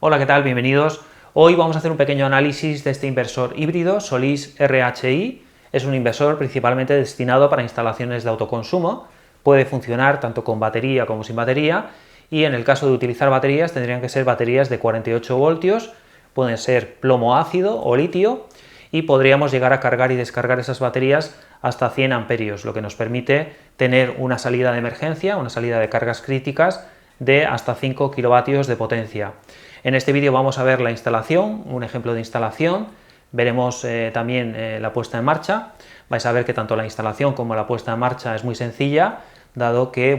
Hola, ¿qué tal? Bienvenidos. Hoy vamos a hacer un pequeño análisis de este inversor híbrido, Solís RHI. Es un inversor principalmente destinado para instalaciones de autoconsumo. Puede funcionar tanto con batería como sin batería, y en el caso de utilizar baterías tendrían que ser baterías de 48 voltios, pueden ser plomo ácido o litio, y podríamos llegar a cargar y descargar esas baterías hasta 100 amperios, lo que nos permite tener una salida de emergencia, una salida de cargas críticas de hasta 5 kilovatios de potencia. En este vídeo vamos a ver la instalación, un ejemplo de instalación, veremos también la puesta en marcha. Vais a ver que tanto la instalación como la puesta en marcha es muy sencilla, dado que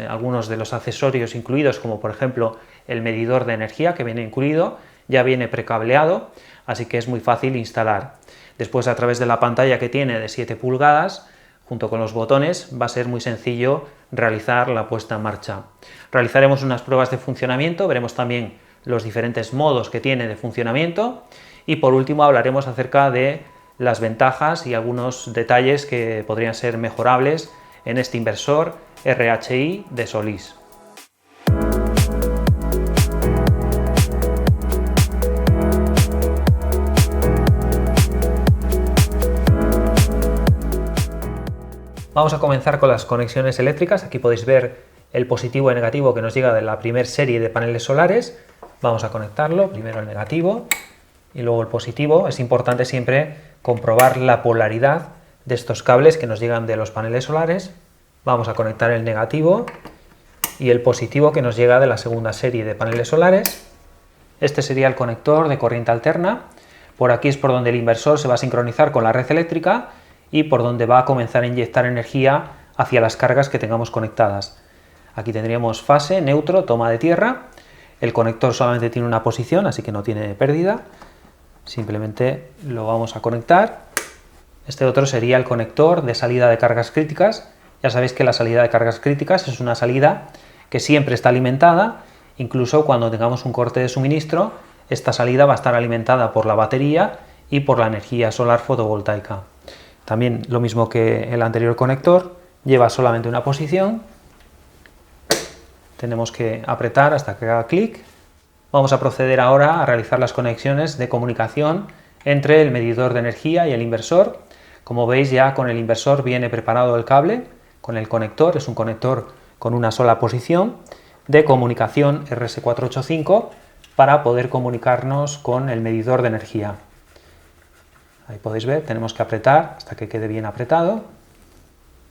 algunos de los accesorios incluidos, como por ejemplo el medidor de energía que viene incluido, ya viene precableado, así que es muy fácil instalar. Después, a través de la pantalla que tiene de 7 pulgadas, junto con los botones, va a ser muy sencillo realizar la puesta en marcha. Realizaremos unas pruebas de funcionamiento, veremos también los diferentes modos que tiene de funcionamiento, y por último hablaremos acerca de las ventajas y algunos detalles que podrían ser mejorables en este inversor RHI de Solís. Vamos a comenzar con las conexiones eléctricas. Aquí podéis ver el positivo y negativo que nos llega de la primera serie de paneles solares. Vamos a conectarlo, primero el negativo y luego el positivo. Es importante siempre comprobar la polaridad de estos cables que nos llegan de los paneles solares. Vamos a conectar el negativo y el positivo que nos llega de la segunda serie de paneles solares. Este sería el conector de corriente alterna. Por aquí es por donde el inversor se va a sincronizar con la red eléctrica y por donde va a comenzar a inyectar energía hacia las cargas que tengamos conectadas. Aquí tendríamos fase, neutro, toma de tierra. El conector solamente tiene una posición, así que no tiene pérdida. Simplemente lo vamos a conectar. Este otro sería el conector de salida de cargas críticas. Ya sabéis que la salida de cargas críticas es una salida que siempre está alimentada, incluso cuando tengamos un corte de suministro, esta salida va a estar alimentada por la batería y por la energía solar fotovoltaica. También lo mismo que el anterior conector, lleva solamente una posición. Tenemos que apretar hasta que haga clic. Vamos a proceder ahora a realizar las conexiones de comunicación entre el medidor de energía y el inversor. Como veis, ya con el inversor viene preparado el cable con el conector, es un conector con una sola posición de comunicación RS485 para poder comunicarnos con el medidor de energía. Ahí podéis ver, tenemos que apretar hasta que quede bien apretado.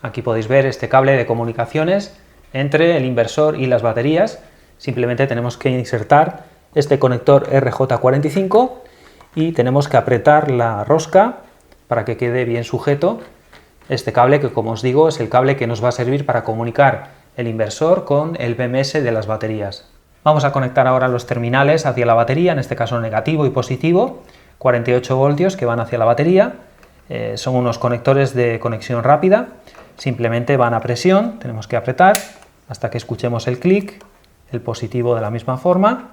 Aquí podéis ver este cable de comunicaciones entre el inversor y las baterías. Simplemente tenemos que insertar este conector RJ45 y tenemos que apretar la rosca para que quede bien sujeto este cable, que como os digo es el cable que nos va a servir para comunicar el inversor con el BMS de las baterías. Vamos a conectar ahora los terminales hacia la batería, en este caso negativo y positivo, 48 voltios que van hacia la batería. Son unos conectores de conexión rápida, simplemente van a presión, tenemos que apretar hasta que escuchemos el clic, el positivo de la misma forma.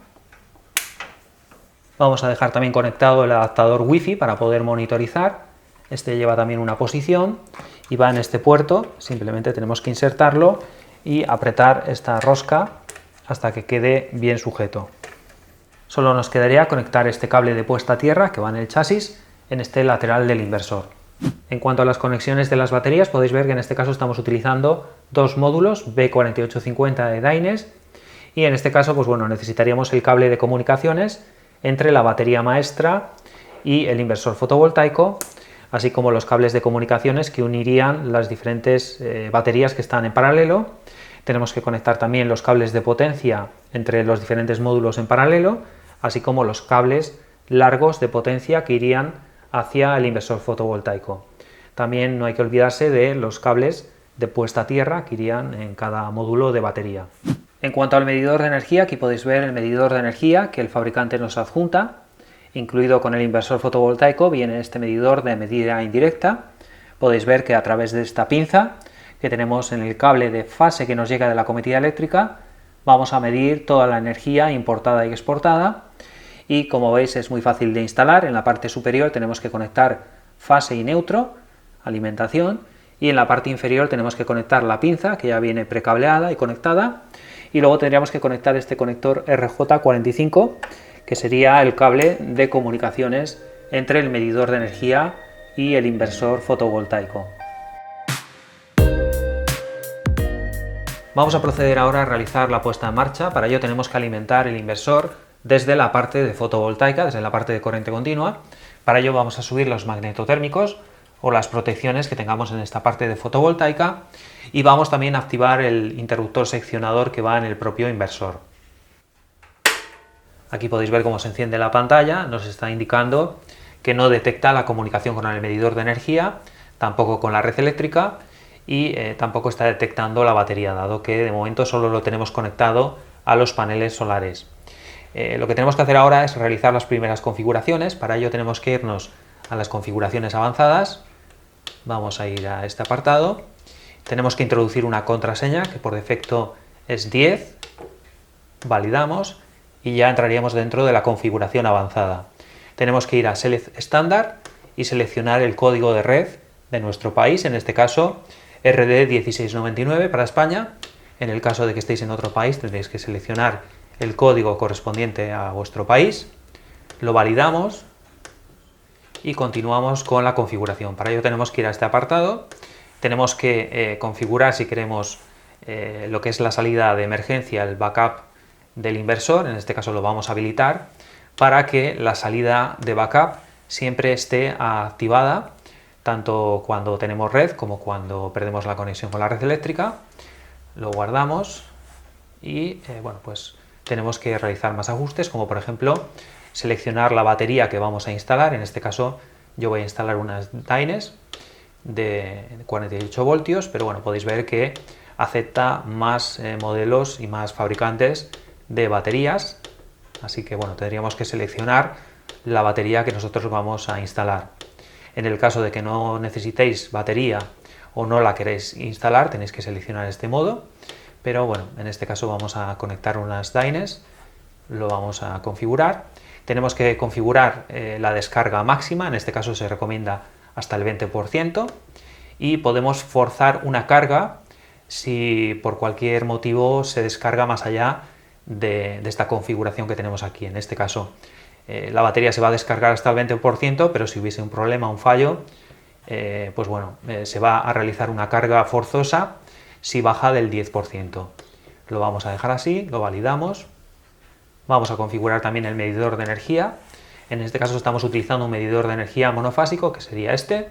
Vamos a dejar también conectado el adaptador Wi-Fi para poder monitorizar. Este lleva también una posición y va en este puerto, simplemente tenemos que insertarlo y apretar esta rosca hasta que quede bien sujeto. Solo nos quedaría conectar este cable de puesta a tierra que va en el chasis, en este lateral del inversor. En cuanto a las conexiones de las baterías, podéis ver que en este caso estamos utilizando dos módulos B4850 de Dynes, y en este caso necesitaríamos el cable de comunicaciones entre la batería maestra y el inversor fotovoltaico, así como los cables de comunicaciones que unirían las diferentes baterías que están en paralelo. Tenemos que conectar también los cables de potencia entre los diferentes módulos en paralelo, así como los cables largos de potencia que irían hacia el inversor fotovoltaico. También no hay que olvidarse de los cables de puesta a tierra que irían en cada módulo de batería. En cuanto al medidor de energía, aquí podéis ver el medidor de energía que el fabricante nos adjunta. Incluido con el inversor fotovoltaico viene este medidor de medida indirecta. Podéis ver que a través de esta pinza que tenemos en el cable de fase que nos llega de la cometida eléctrica, vamos a medir toda la energía importada y exportada, y como veis es muy fácil de instalar. En la parte superior tenemos que conectar fase y neutro, alimentación, y en la parte inferior tenemos que conectar la pinza que ya viene precableada y conectada, y luego tendríamos que conectar este conector RJ45 que sería el cable de comunicaciones entre el medidor de energía y el inversor fotovoltaico. Vamos a proceder ahora a realizar la puesta en marcha. Para ello tenemos que alimentar el inversor desde la parte de fotovoltaica, desde la parte de corriente continua. Para ello vamos a subir los magnetotérmicos o las protecciones que tengamos en esta parte de fotovoltaica y vamos también a activar el interruptor seccionador que va en el propio inversor. Aquí podéis ver cómo se enciende la pantalla, nos está indicando que no detecta la comunicación con el medidor de energía, tampoco con la red eléctrica y tampoco está detectando la batería, dado que de momento solo lo tenemos conectado a los paneles solares. Lo que tenemos que hacer ahora es realizar las primeras configuraciones. Para ello tenemos que irnos a las configuraciones avanzadas. Vamos a ir a este apartado. Tenemos que introducir una contraseña que por defecto es 10. Validamos y ya entraríamos dentro de la configuración avanzada. Tenemos que ir a Select Standard y seleccionar el código de red de nuestro país, en este caso RD 1699 para España. En el caso de que estéis en otro país tendréis que seleccionar el código correspondiente a vuestro país. Lo validamos y continuamos con la configuración. Para ello tenemos que ir a este apartado, tenemos que configurar si queremos lo que es la salida de emergencia, el backup del inversor, en este caso lo vamos a habilitar, para que la salida de backup siempre esté activada, tanto cuando tenemos red como cuando perdemos la conexión con la red eléctrica. Lo guardamos y bueno, pues tenemos que realizar más ajustes, como por ejemplo seleccionar la batería que vamos a instalar. En este caso yo voy a instalar unas Dynes de 48 voltios, pero bueno, podéis ver que acepta más modelos y más fabricantes de baterías, así que bueno, tendríamos que seleccionar la batería que nosotros vamos a instalar. En el caso de que no necesitéis batería o no la queréis instalar, tenéis que seleccionar este modo, pero bueno, en este caso vamos a conectar unas Dynes, lo vamos a configurar. Tenemos que configurar la descarga máxima, en este caso se recomienda hasta el 20%, y podemos forzar una carga si por cualquier motivo se descarga más allá de esta configuración que tenemos aquí. En este caso la batería se va a descargar hasta el 20%, pero si hubiese un problema, un fallo, pues bueno, se va a realizar una carga forzosa si baja del 10%. Lo vamos a dejar así, lo validamos. Vamos a configurar también el medidor de energía. En este caso estamos utilizando un medidor de energía monofásico, que sería este,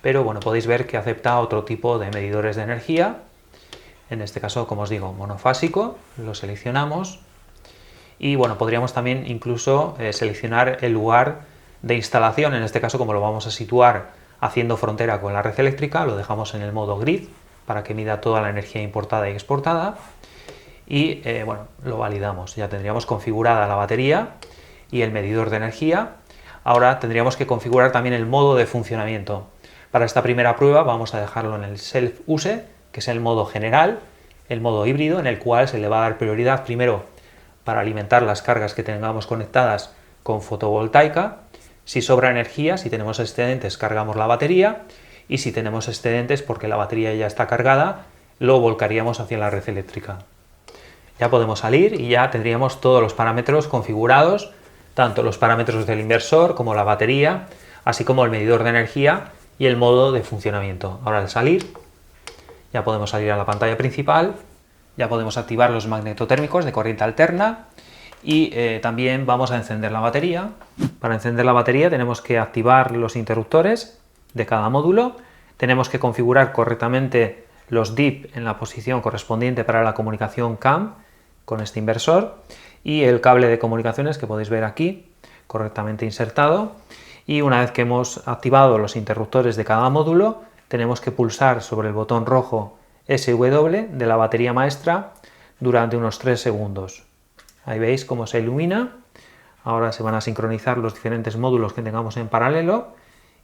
pero bueno, podéis ver que acepta otro tipo de medidores de energía. En este caso, como os digo, monofásico, lo seleccionamos y bueno, podríamos también incluso seleccionar el lugar de instalación. En este caso, como lo vamos a situar haciendo frontera con la red eléctrica, lo dejamos en el modo grid para que mida toda la energía importada y exportada y bueno, lo validamos. Ya tendríamos configurada la batería y el medidor de energía. Ahora tendríamos que configurar también el modo de funcionamiento. Para esta primera prueba vamos a dejarlo en el Self Use, que es el modo general, el modo híbrido, en el cual se le va a dar prioridad primero para alimentar las cargas que tengamos conectadas con fotovoltaica. Si sobra energía, si tenemos excedentes, cargamos la batería, y si tenemos excedentes porque la batería ya está cargada, lo volcaríamos hacia la red eléctrica. Ya podemos salir y ya tendríamos todos los parámetros configurados, tanto los parámetros del inversor como la batería, así como el medidor de energía y el modo de funcionamiento. Ahora al salir, ya podemos salir a la pantalla principal, ya podemos activar los magnetotérmicos de corriente alterna y también vamos a encender la batería. Para encender la batería tenemos que activar los interruptores de cada módulo, tenemos que configurar correctamente los DIP en la posición correspondiente para la comunicación CAM con este inversor y el cable de comunicaciones que podéis ver aquí correctamente insertado. Y una vez que hemos activado los interruptores de cada módulo, tenemos que pulsar sobre el botón rojo SW de la batería maestra durante unos 3 segundos. Ahí veis cómo se ilumina. Ahora se van a sincronizar los diferentes módulos que tengamos en paralelo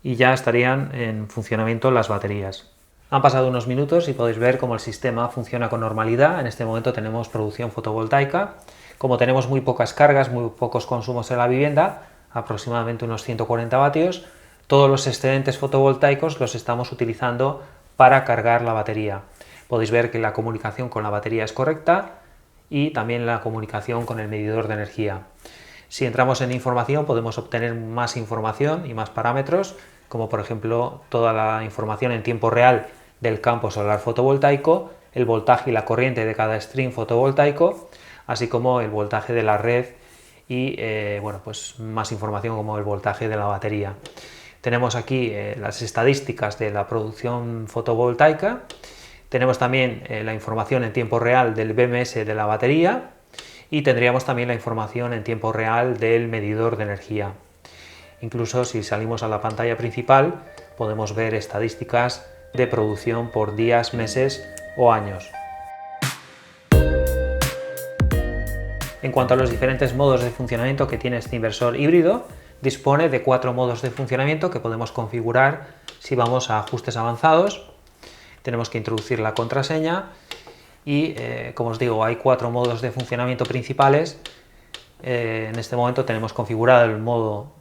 y ya estarían en funcionamiento las baterías. Han pasado unos minutos y podéis ver cómo el sistema funciona con normalidad. En este momento tenemos producción fotovoltaica. Como tenemos muy pocas cargas, muy pocos consumos en la vivienda, aproximadamente unos 140 vatios, todos los excedentes fotovoltaicos los estamos utilizando para cargar la batería. Podéis ver que la comunicación con la batería es correcta y también la comunicación con el medidor de energía. Si entramos en información podemos obtener más información y más parámetros, como por ejemplo toda la información en tiempo real del campo solar fotovoltaico, el voltaje y la corriente de cada stream fotovoltaico, así como el voltaje de la red y bueno, pues más información como el voltaje de la batería. Tenemos aquí las estadísticas de la producción fotovoltaica, tenemos también la información en tiempo real del BMS de la batería y tendríamos también la información en tiempo real del medidor de energía. Incluso si salimos a la pantalla principal podemos ver estadísticas de producción por días, meses o años. En cuanto a los diferentes modos de funcionamiento que tiene este inversor híbrido, dispone de 4 modos de funcionamiento que podemos configurar si vamos a ajustes avanzados. Tenemos que introducir la contraseña y, como os digo, hay 4 modos de funcionamiento principales. En este momento tenemos configurado el modo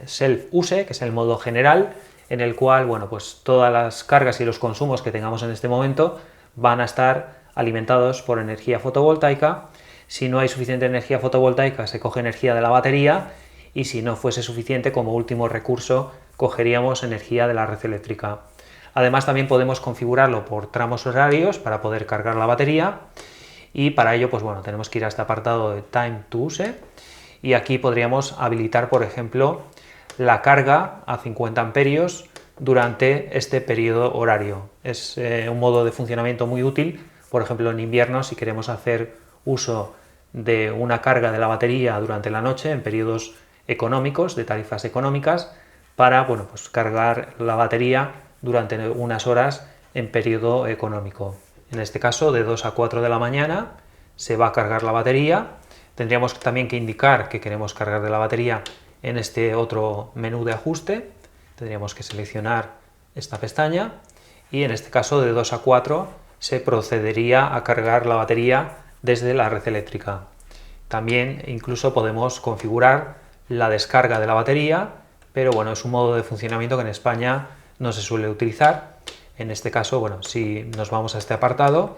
Self-Use, que es el modo general, en el cual, bueno, pues todas las cargas y los consumos que tengamos en este momento van a estar alimentados por energía fotovoltaica. Si no hay suficiente energía fotovoltaica, se coge energía de la batería, y si no fuese suficiente, como último recurso, cogeríamos energía de la red eléctrica. Además, también podemos configurarlo por tramos horarios para poder cargar la batería, y para ello, pues bueno, tenemos que ir a este apartado de Time to Use, y aquí podríamos habilitar, por ejemplo, la carga a 50 amperios durante este periodo horario. Es un modo de funcionamiento muy útil, por ejemplo, en invierno, si queremos hacer uso de una carga de la batería durante la noche en periodos económicos, de tarifas económicas, para, bueno, pues cargar la batería durante unas horas en periodo económico. En este caso, de 2 a 4 de la mañana se va a cargar la batería. Tendríamos también que indicar que queremos cargar de la batería en este otro menú de ajuste. Tendríamos que seleccionar esta pestaña y en este caso de 2 a 4 se procedería a cargar la batería desde la red eléctrica. También incluso podemos configurar la descarga de la batería, pero bueno, es un modo de funcionamiento que en España no se suele utilizar. En este caso, bueno, si nos vamos a este apartado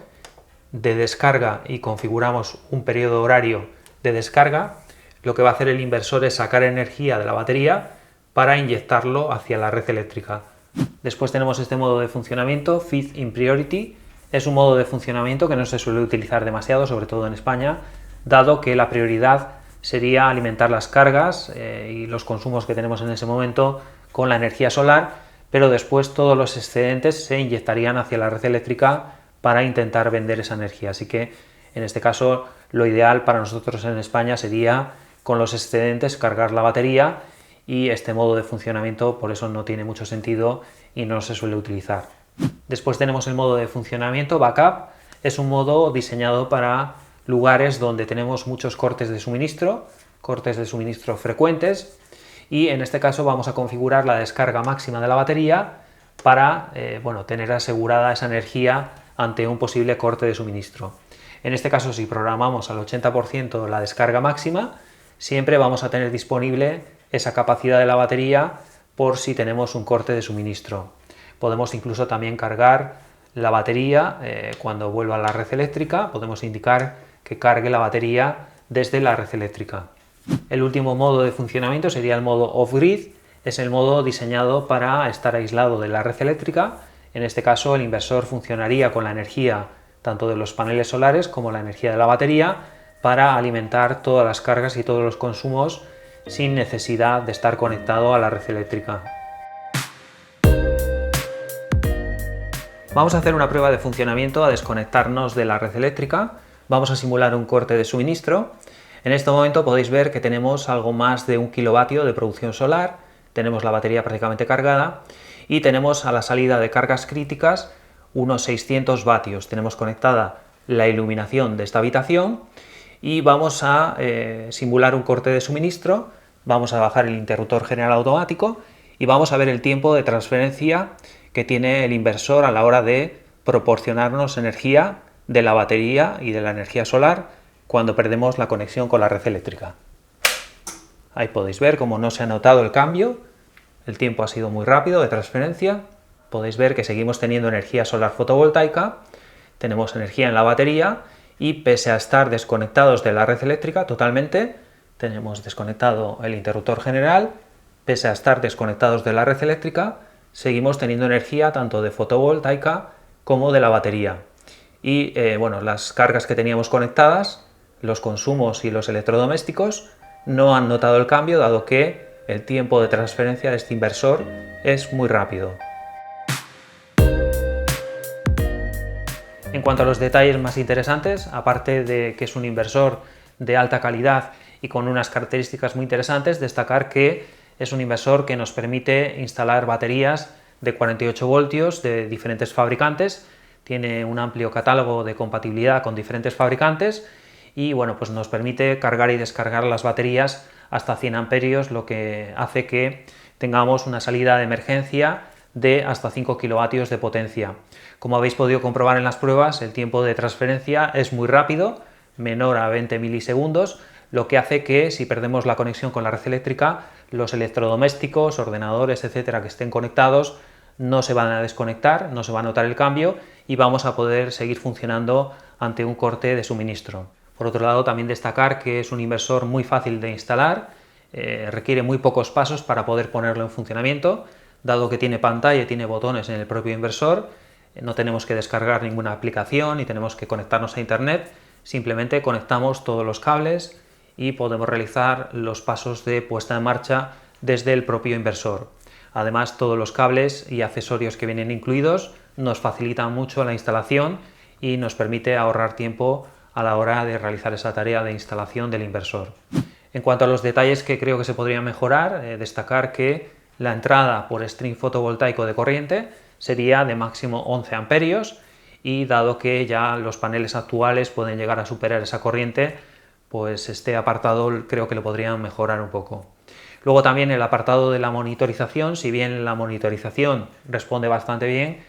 de descarga y configuramos un periodo horario de descarga, lo que va a hacer el inversor es sacar energía de la batería para inyectarlo hacia la red eléctrica. Después tenemos este modo de funcionamiento, Feed in Priority. Es un modo de funcionamiento que no se suele utilizar demasiado, sobre todo en España, dado que la prioridad sería alimentar las cargas y los consumos que tenemos en ese momento con la energía solar, pero después todos los excedentes se inyectarían hacia la red eléctrica para intentar vender esa energía. Así que en este caso lo ideal para nosotros en España sería con los excedentes cargar la batería, y este modo de funcionamiento por eso no tiene mucho sentido y no se suele utilizar. Después tenemos el modo de funcionamiento Backup. Es un modo diseñado para lugares donde tenemos muchos cortes de suministro frecuentes, y en este caso vamos a configurar la descarga máxima de la batería para bueno, tener asegurada esa energía ante un posible corte de suministro. En este caso, si programamos al 80% la descarga máxima, siempre vamos a tener disponible esa capacidad de la batería por si tenemos un corte de suministro. Podemos incluso también cargar la batería cuando vuelva a la red eléctrica. Podemos indicar que cargue la batería desde la red eléctrica. El último modo de funcionamiento sería el modo off-grid. Es el modo diseñado para estar aislado de la red eléctrica. En este caso, el inversor funcionaría con la energía tanto de los paneles solares como la energía de la batería para alimentar todas las cargas y todos los consumos sin necesidad de estar conectado a la red eléctrica. Vamos a hacer una prueba de funcionamiento a desconectarnos de la red eléctrica. Vamos a simular un corte de suministro. En este momento podéis ver que tenemos algo más de 1 kilovatio de producción solar, tenemos la batería prácticamente cargada y tenemos a la salida de cargas críticas unos 600 vatios. Tenemos conectada la iluminación de esta habitación y vamos a simular un corte de suministro. Vamos a bajar el interruptor general automático y vamos a ver el tiempo de transferencia que tiene el inversor a la hora de proporcionarnos energía de la batería y de la energía solar cuando perdemos la conexión con la red eléctrica. Ahí podéis ver cómo no se ha notado el cambio, el tiempo ha sido muy rápido de transferencia. Podéis ver que seguimos teniendo energía solar fotovoltaica, tenemos energía en la batería y pese a estar desconectados de la red eléctrica totalmente, tenemos desconectado el interruptor general. Pese a estar desconectados de la red eléctrica, seguimos teniendo energía tanto de fotovoltaica como de la batería. Y bueno, las cargas que teníamos conectadas, los consumos y los electrodomésticos no han notado el cambio, dado que el tiempo de transferencia de este inversor es muy rápido. En cuanto a los detalles más interesantes, aparte de que es un inversor de alta calidad y con unas características muy interesantes, destacar que es un inversor que nos permite instalar baterías de 48 voltios de diferentes fabricantes, tiene un amplio catálogo de compatibilidad con diferentes fabricantes y bueno, pues nos permite cargar y descargar las baterías hasta 100 amperios, lo que hace que tengamos una salida de emergencia de hasta 5 kilovatios de potencia. Como habéis podido comprobar en las pruebas, el tiempo de transferencia es muy rápido, menor a 20 milisegundos, lo que hace que si perdemos la conexión con la red eléctrica, los electrodomésticos, ordenadores, etcétera, que estén conectados no se van a desconectar, no se va a notar el cambio y vamos a poder seguir funcionando ante un corte de suministro. Por otro lado, también destacar que es un inversor muy fácil de instalar, requiere muy pocos pasos para poder ponerlo en funcionamiento, dado que tiene pantalla y tiene botones en el propio inversor, no tenemos que descargar ninguna aplicación ni tenemos que conectarnos a internet, simplemente conectamos todos los cables y podemos realizar los pasos de puesta en marcha desde el propio inversor. Además, todos los cables y accesorios que vienen incluidos nos facilitan mucho la instalación y nos permite ahorrar tiempo a la hora de realizar esa tarea de instalación del inversor. En cuanto a los detalles que creo que se podrían mejorar, destacar que la entrada por string fotovoltaico de corriente sería de máximo 11 amperios y dado que ya los paneles actuales pueden llegar a superar esa corriente, pues este apartado creo que lo podrían mejorar un poco. Luego también el apartado de la monitorización, si bien la monitorización responde bastante bien,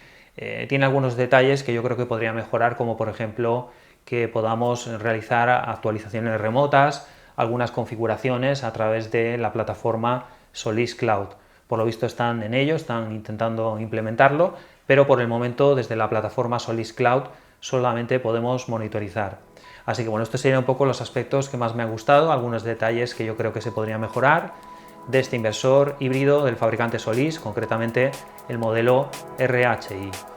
tiene algunos detalles que yo creo que podría mejorar, como por ejemplo que podamos realizar actualizaciones remotas, algunas configuraciones a través de la plataforma Solis Cloud. Por lo visto están en ello, están intentando implementarlo, pero por el momento desde la plataforma Solis Cloud solamente podemos monitorizar. Así que bueno, estos serían un poco los aspectos que más me han gustado, algunos detalles que yo creo que se podrían mejorar de este inversor híbrido del fabricante Solis, concretamente el modelo RHI.